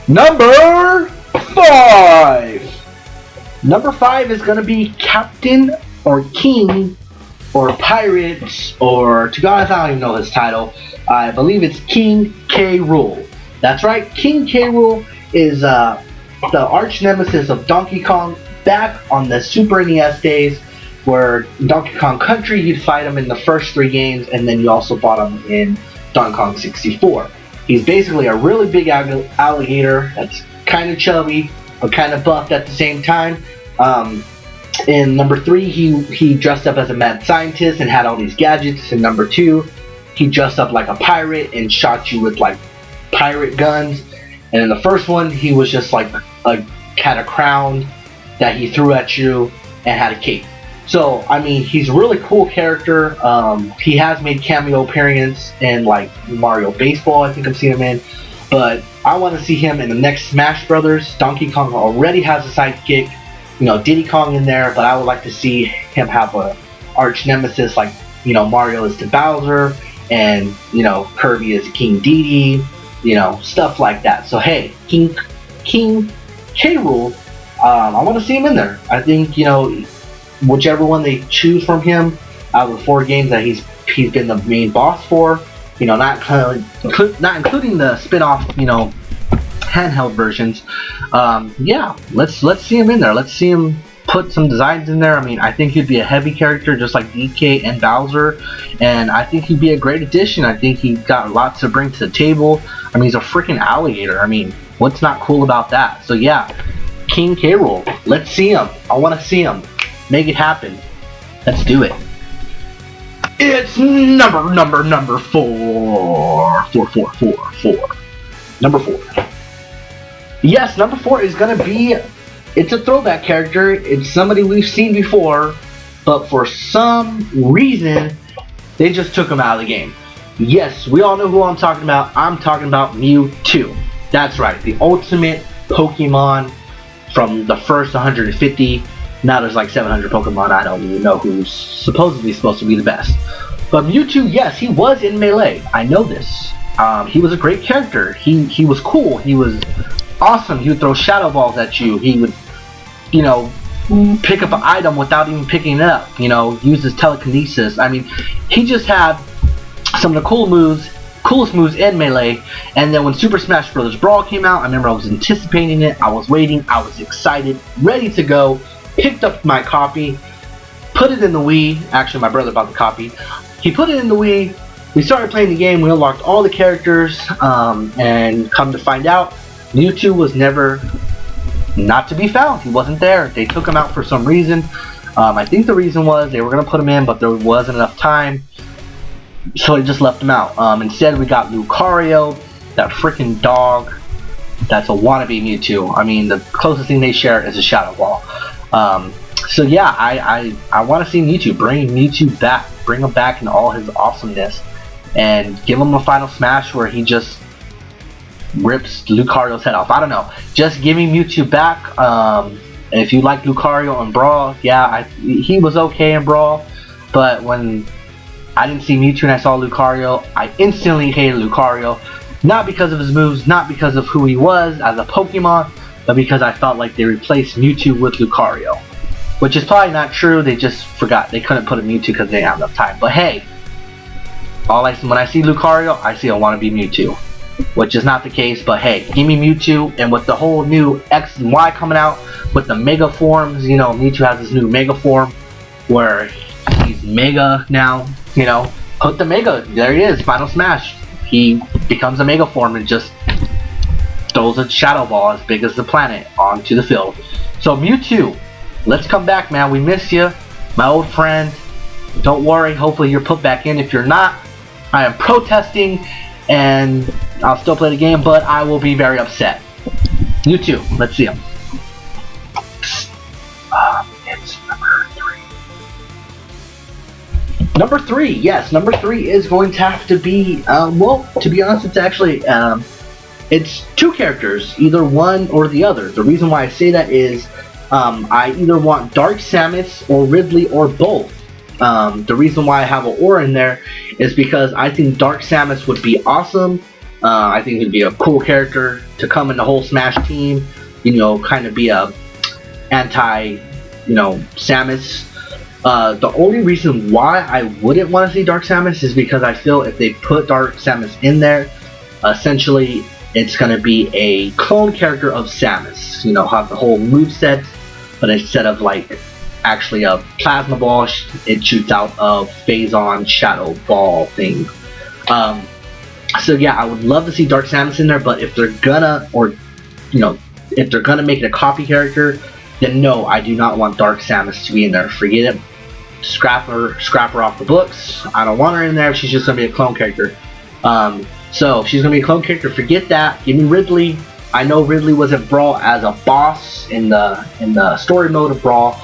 Number 5. Number 5 is going to be Captain or King or Pirates or, to God, I don't even know his title. I believe it's King K Rool. That's right, King K Rool is the arch nemesis of Donkey Kong back on the Super NES days, where Donkey Kong Country you'd fight him in the first 3 games, and then you also fought him in Donkey Kong 64. He's basically a really big alligator that's kind of chubby but kind of buffed at the same time. In number 3, he dressed up as a mad scientist and had all these gadgets. In number 2, he dressed up like a pirate and shot you with like pirate guns. And in the first one, he was just like had a crown that he threw at you and had a cape. So I mean, he's a really cool character. He has made cameo appearance in like Mario Baseball, I think I've seen him in. But I want to see him in the next Smash Brothers. Donkey Kong already has a sidekick, Diddy Kong in there, but I would like to see him have a arch nemesis like, Mario is to Bowser, and Kirby is King Dedede, stuff like that. So hey, King K Rool, I want to see him in there. I think whichever one they choose from him out of the 4 games that he's been the main boss for, not including the spin-off, handheld versions. Yeah, let's see him in there. Let's see him put some designs in there. I mean, I think he'd be a heavy character just like DK and Bowser, and I think he'd be a great addition. I think he's got lots to bring to the table. I mean, he's a freaking alligator. I mean, what's not cool about that? So yeah, King K Rool, let's see him. I want to see him. Make it happen. Let's do it. It's number 4. Number 4. Yes, number 4 is gonna be. It's a throwback character. It's somebody we've seen before, but for some reason, they just took him out of the game. Yes, we all know who I'm talking about. I'm talking about Mewtwo. That's right, the ultimate Pokemon from the first 150. Now there's like 700 Pokemon. I don't even know who's supposedly supposed to be the best. But Mewtwo, yes, he was in Melee. I know this. He was a great character. He was cool. He was awesome. He would throw shadow balls at you. He would, pick up an item without even picking it up. Use his telekinesis. I mean, he just had some of the coolest moves in Melee. And then when Super Smash Bros. Brawl came out, I remember I was anticipating it. I was waiting. I was excited, ready to go. Picked up my copy, put it in the Wii. Actually, my brother bought the copy. He put it in the Wii. We started playing the game. We unlocked all the characters, and come to find out, Mewtwo was never not to be found. He wasn't there. They took him out for some reason. I think the reason was they were going to put him in, but there wasn't enough time, so they just left him out. Instead, we got Lucario, that freaking dog. That's a wannabe Mewtwo. I mean, the closest thing they share is a Shadow Ball. So yeah, I want to see Mewtwo. Bring Mewtwo back. Bring him back in all his awesomeness, and give him a final smash where he just rips Lucario's head off. I don't know. Just give me Mewtwo back. If you like Lucario in Brawl, yeah, he was okay in Brawl, but when I didn't see Mewtwo and I saw Lucario, I instantly hated Lucario. Not because of his moves, not because of who he was as a Pokemon, but because I felt like they replaced Mewtwo with Lucario. Which is probably not true. They just forgot. They couldn't put a Mewtwo because they didn't have enough time. But hey, when I see Lucario, I see a wannabe Mewtwo. Which is not the case, but hey, give me Mewtwo. And with the whole new X and Y coming out, with the Mega Forms, Mewtwo has his new Mega Form, where he's Mega now, put the Mega, there he is, Final Smash. He becomes a Mega Form and just throws a Shadow Ball as big as the planet onto the field. So Mewtwo, let's come back, man. We miss you, my old friend. Don't worry, hopefully you're put back in. If you're not, I am protesting, and I'll still play the game, but I will be very upset. Mewtwo, let's see him. It's number 3. Number 3, yes, number 3 is going to have to be, well, to be honest, it's actually, it's 2 characters, either one or the other. The reason why I say that is, I either want Dark Samus or Ridley or both. The reason why I have an or in there is because I think Dark Samus would be awesome I think he'd be a cool character to come in the whole Smash team. You know, kind of be a anti, Samus. The only reason why I wouldn't want to see Dark Samus is because I feel if they put Dark Samus in there, essentially it's going to be a clone character of Samus. You know, have the whole moveset, but instead of like actually a plasma ball, it shoots out a phase-on shadow ball thing. So yeah, I would love to see Dark Samus in there, but if they're gonna, if they're gonna make it a copy character, then no, I do not want Dark Samus to be in there. Forget it. Scrap her off the books. I don't want her in there. She's just gonna be a clone character. So if she's gonna be a clone character, forget that. Give me Ridley. I know Ridley was in Brawl as a boss in the story mode of Brawl,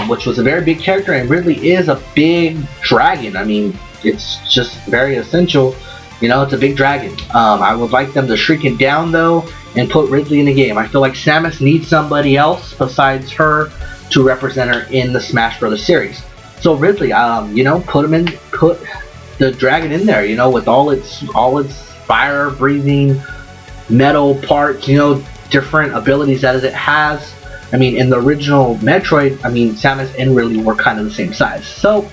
which was a very big character, and Ridley is a big dragon. I mean, it's just very essential. It's a big dragon. I would like them to shrink it down though and put Ridley in the game. I feel like Samus needs somebody else besides her to represent her in the Smash Brothers series. So Ridley, put the dragon in there, with all its fire breathing metal parts, different abilities that it has. I mean, in the original Metroid, Samus and Ridley were kind of the same size. So,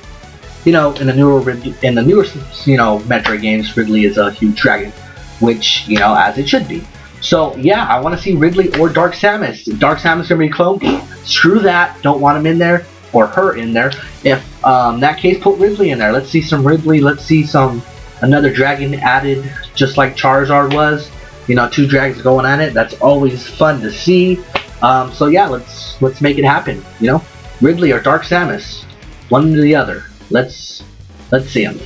in the newer Metroid games, Ridley is a huge dragon, which, as it should be. So, yeah, I want to see Ridley or Dark Samus. Dark Samus gonna be clone. Screw that. Don't want him in there or her in there. If in that case, put Ridley in there. Let's see some Ridley. Let's see another dragon added, just like Charizard was. 2 dragons going at it. That's always fun to see. So yeah, let's make it happen. Ridley or Dark Samus, one or the other. Let's see them.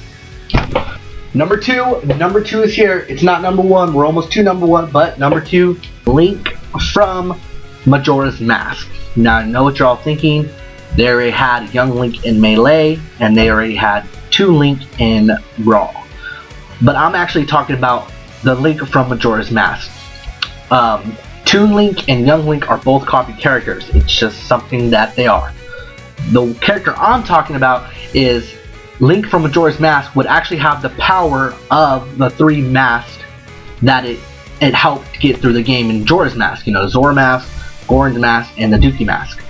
Number two is here. It's not number 1. We're almost to number 1, but number 2, Link from Majora's Mask. Now I know what you're all thinking. They already had young Link in Melee, and they already had 2 Link in Brawl. But I'm actually talking about the Link from Majora's Mask. Toon Link and Young Link are both copy characters. It's just something that they are. The character I'm talking about is Link from Majora's Mask would actually have the power of the 3 masks that it helped get through the game in Majora's Mask. Zora Mask, Goron's Mask, and the Dookie Mask.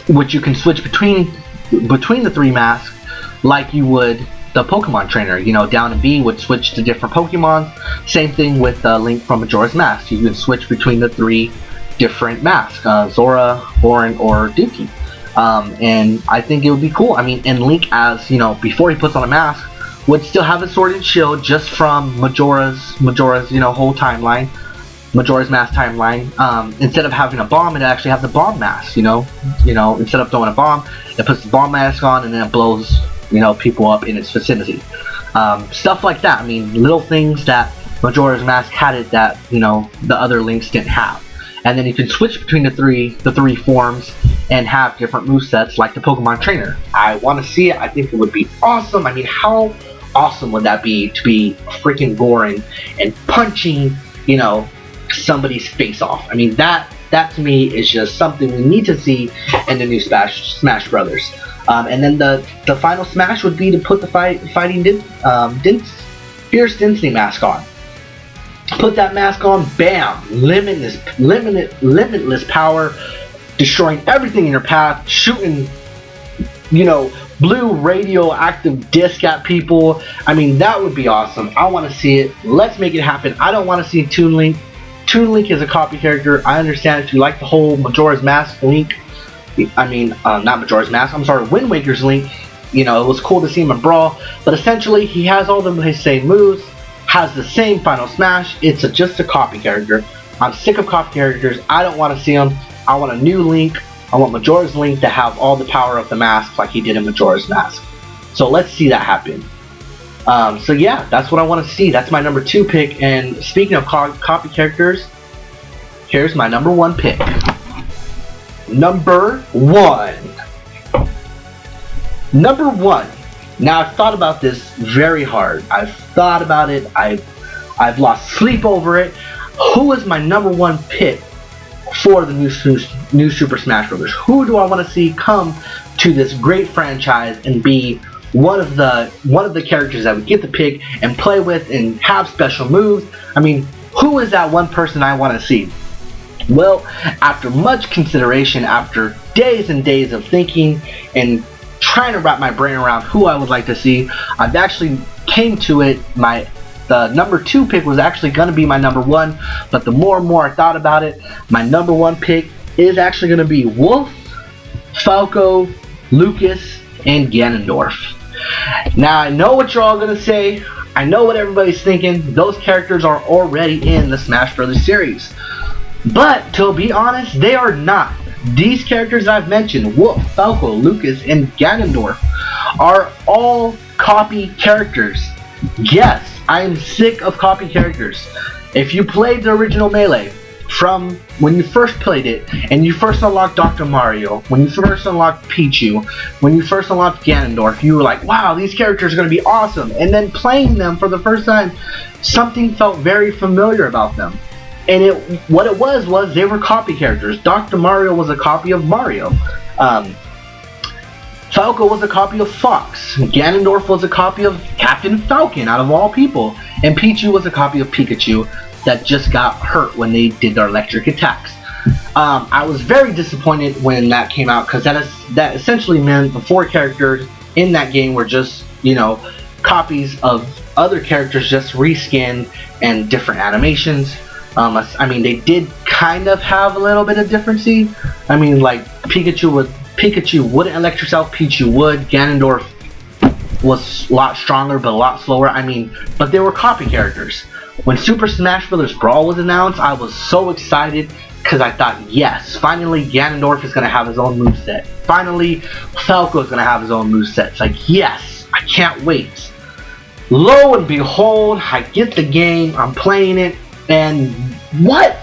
Which you can switch between the 3 masks like you would the Pokemon trainer. Down and B would switch to different Pokemon. Same thing with Link from Majora's Mask. You can switch between the 3 different masks, Zora, Goron, or Dookie. And I think it would be cool. And Link, as before he puts on a mask, would still have a sword and shield just from Majora's whole timeline, Majora's Mask timeline. Instead of having a bomb, it actually have the bomb mask. Instead of throwing a bomb, it puts the bomb mask on and then it blows people up in its vicinity. Stuff like that. Little things that Majora's Mask had it that the other Links didn't have. And then you can switch between the three forms and have different movesets like the Pokemon trainer. I want to see it. I think it would be awesome. How awesome would that be to be freaking Goron and punching somebody's face off? That to me is just something we need to see in the new Smash Brothers. And then the final smash would be to put the Fierce Density mask on. Put that mask on, bam! Limitless power, destroying everything in your path, shooting, blue radioactive disc at people. That would be awesome. I want to see it. Let's make it happen. I don't want to see Toon Link. Toon Link is a copy character. I understand if you like the whole Majora's Mask Link. Not Majora's Mask. I'm sorry, Wind Waker's Link. It was cool to see him in Brawl, but essentially he has all his same moves, has the same final smash. It's just a copy character. I'm sick of copy characters. I don't want to see them. I want a new Link. I want Majora's Link to have all the power of the mask like he did in Majora's Mask. So let's see that happen. So yeah, that's what I want to see. That's my number 2 pick. And speaking of copy characters, here's my number 1 pick. Number 1. Now I've thought about this very hard. I've thought about it. I've lost sleep over it. Who is my number 1 pick for the new Super Smash Bros.? Who do I want to see come to this great franchise and be one of the characters I would get to pick and play with and have special moves. I mean, who is that one person I want to see? Well, after much consideration, after days and days of thinking and trying to wrap my brain around who I would like to see, I've actually came to it. The number 2 pick was actually going to be my number 1, but the more and more I thought about it, my number 1 pick is actually going to be Wolf, Falco, Lucas, and Ganondorf. Now, I know what you're all going to say. I know what everybody's thinking. Those characters are already in the Smash Bros. Series. But, to be honest, they are not. These characters I've mentioned, Wolf, Falco, Lucas, and Ganondorf, are all copy characters. Yes, I am sick of copy characters. If you played the original Melee, from when you first played it, and you first unlocked Dr. Mario, when you first unlocked Pichu, when you first unlocked Ganondorf, you were like, wow, these characters are going to be awesome. And then playing them for the first time, something felt very familiar about them. And what it was they were copy characters. Dr. Mario was a copy of Mario. Falco was a copy of Fox. Ganondorf was a copy of Captain Falcon, out of all people. And Pichu was a copy of Pikachu that just got hurt when they did their electric attacks. I was very disappointed when that came out, because that essentially meant the 4 characters in that game were just, copies of other characters, just reskinned and different animations. I mean, they did kind of have a little bit of differency. I mean, like Pikachu wouldn't electric yourself, Pichu would. Ganondorf was a lot stronger but a lot slower. I mean, but they were copy characters. When Super Smash Bros. Brawl was announced, I was so excited because I thought, yes, finally Ganondorf is going to have his own moveset. Finally, Falco is going to have his own moveset. It's like, yes, I can't wait. Lo and behold, I get the game, I'm playing it, and what?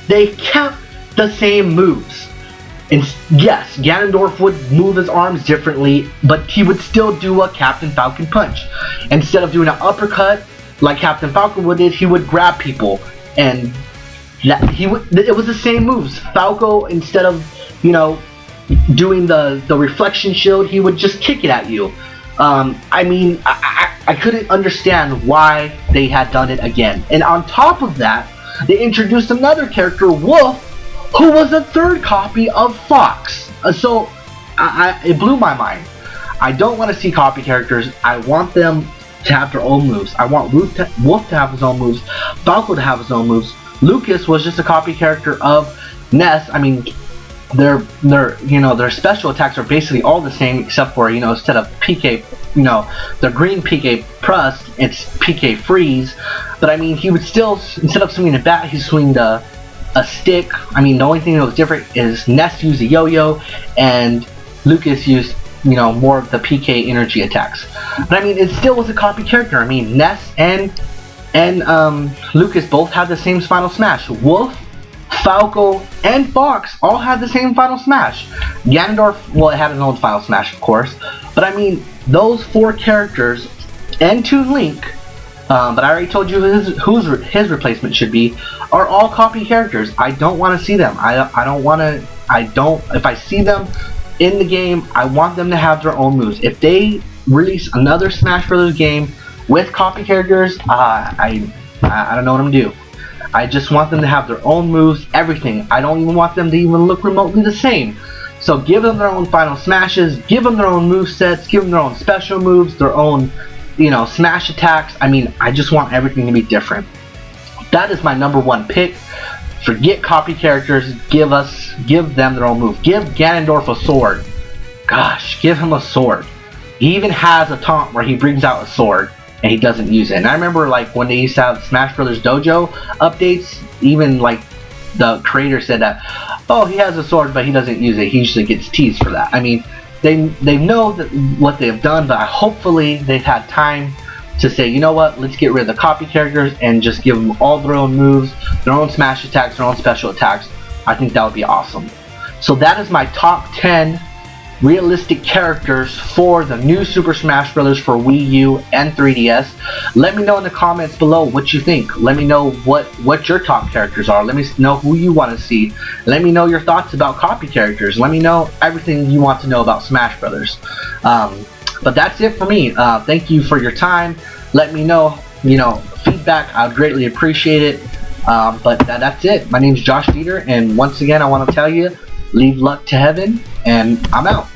They kept the same moves. And yes, Ganondorf would move his arms differently, but he would still do a Captain Falcon punch. Instead of doing an uppercut like Captain Falcon would, he would grab people, and it was the same moves. Falco, instead of doing the reflection shield, he would just kick it at you. I mean, I couldn't understand why they had done it again. And on top of that, they introduced another character, Wolf, who was a 3rd copy of Fox. So it blew my mind. I don't want to see copy characters. I want them to have their own moves. I want Wolf to have his own moves, Falco to have his own moves. Lucas was just a copy character of Ness. I mean, their special attacks are basically all the same, except for, instead of PK, the green PK Plus, it's PK Freeze. But I mean, he would still, instead of swinging a bat, he swinged a stick. I mean, the only thing that was different is Ness used a yo-yo and Lucas used, more of the PK energy attacks. But I mean, it still was a copy character. I mean, Ness and Lucas both had the same Final Smash. Wolf, Falco, and Fox all had the same Final Smash. Ganondorf, well, it had its own Final Smash, of course. But I mean, those 4 characters, and Toon Link, but I already told you who his replacement should be, are all copy characters. I don't want to see them. If I see them in the game, I want them to have their own moves. If they release another Smash Bros. Game with copy characters, I don't know what I'm gonna do. I just want them to have their own moves, everything. I don't even want them to even look remotely the same. So give them their own Final Smashes, give them their own movesets, give them their own special moves, their own, smash attacks. I mean, I just want everything to be different. That is my number 1 pick. Forget copy characters, give them their own move. Give Ganondorf a sword. Gosh, give him a sword. He even has a taunt where he brings out a sword and he doesn't use it. And I remember, like, when they used to have Smash Brothers Dojo updates, even like the creator said that, oh, he has a sword but he doesn't use it. He usually gets teased for that. I mean, they know that what they've done, but hopefully they've had time to say, you know what, let's get rid of the copy characters and just give them all their own moves, their own smash attacks, their own special attacks. I think that would be awesome. So that is my top 10 realistic characters for the new Super Smash Bros. For Wii U and 3DS. Let me know in the comments below what you think. Let me know what your top characters are. Let me know who you want to see. Let me know your thoughts about copy characters. Let me know everything you want to know about Smash Bros. But that's it for me. Thank you for your time. Let me know, feedback. I would greatly appreciate it. But that's it. My name's Josh Dieter, and once again, I want to tell you, leave luck to heaven, and I'm out.